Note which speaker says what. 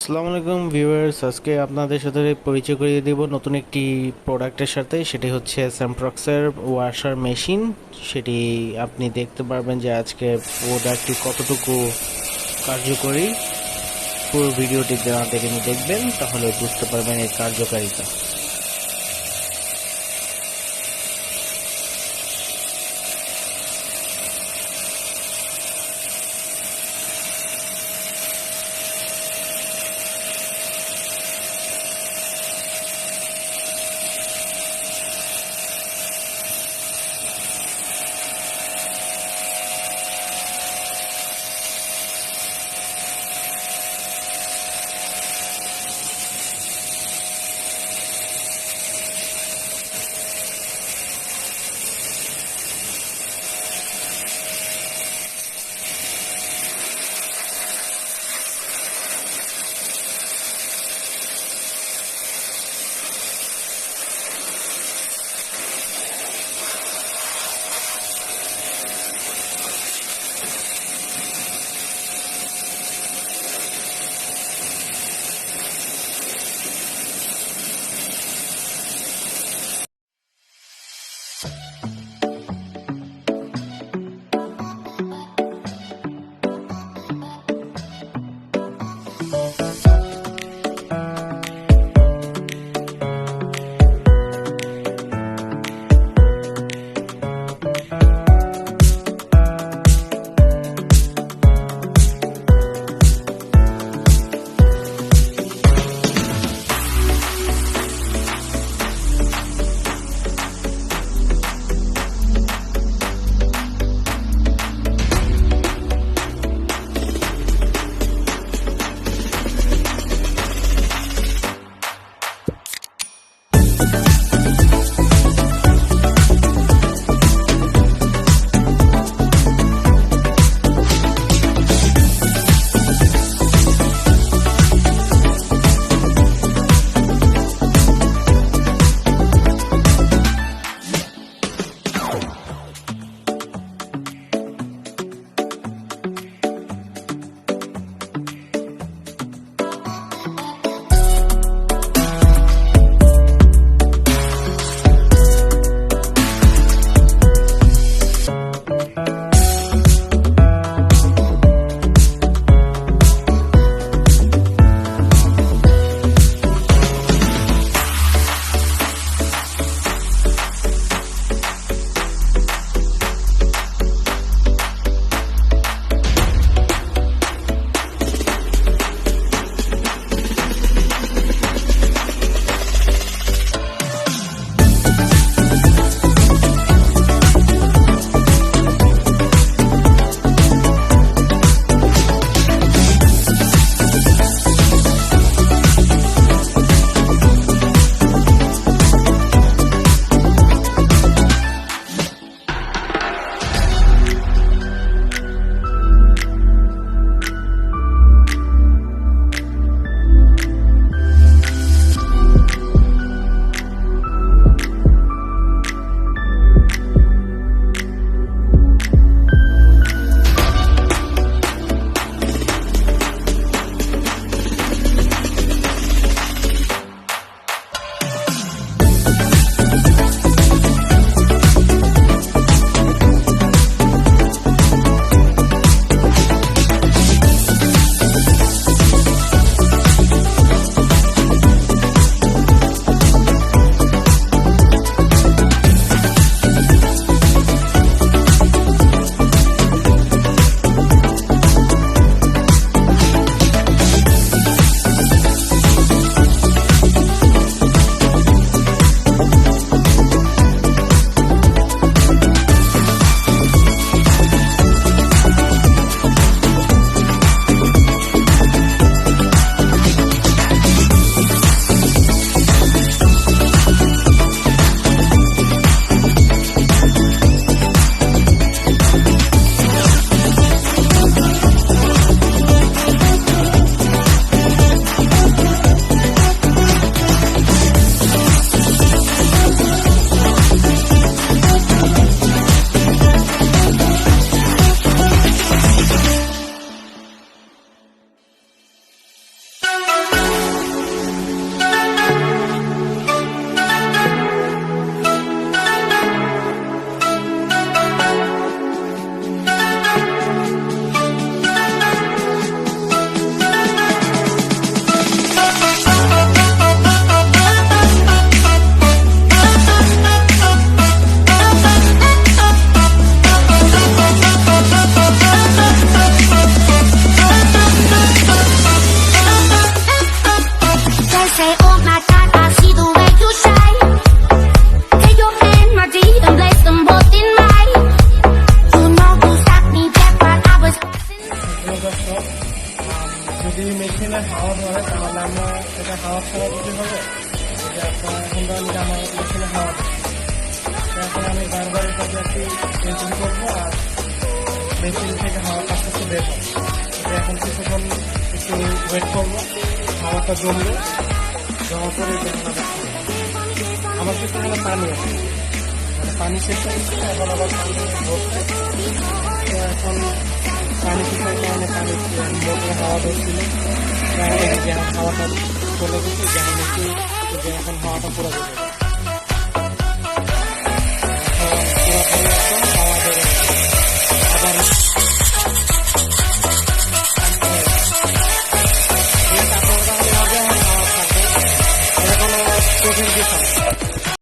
Speaker 1: আসসালামু আলাইকুম ভিউয়ার্স, আজকে আপনাদের সাথে পরিচয় করিয়ে দেব নতুন একটি প্রোডাক্টের সাথে। সেটি হচ্ছে স্যামপ্রক্সের ওয়াশার মেশিন। সেটি আপনি দেখতে পারবেন যে আজকে প্রোডাক্টটি কতটুকু কার্যকরী। পুরো ভিডিওটি না দেখে দেখবেন, তাহলে বুঝতে পারবেন এর কার্যকারিতা।
Speaker 2: করে তাহলে আমরা এটা হাওয়া ছাড়া দিতে হবে। যে আপনার এখন ধরেন যে আমার মেশিনে হাওয়া দিচ্ছে, এখন আমি বারবারের কাছে একটি মেশিন করবো আর মেশিন থেকে হাওয়াটা আস্তে আস্তে বের হবে। এখন কিছুক্ষণ একটু ওয়েট করবো, হাওয়াটা জমবে, জমা করে আমার কিছু এখানে পানি আছে, পানি শেষ হয়ে গেছে, এখন আবার পানি ভরছে। তো এখন পানি শেষের কারণে পানি মোটরে হাওয়া ধরছিল, হাওয়াটা চলে গেছে, যেমন একটু এখন হাওয়াটা পুরো বেড়ে গেছে, পুরোপুরি একদম হাওয়া বেড়ে গেছে।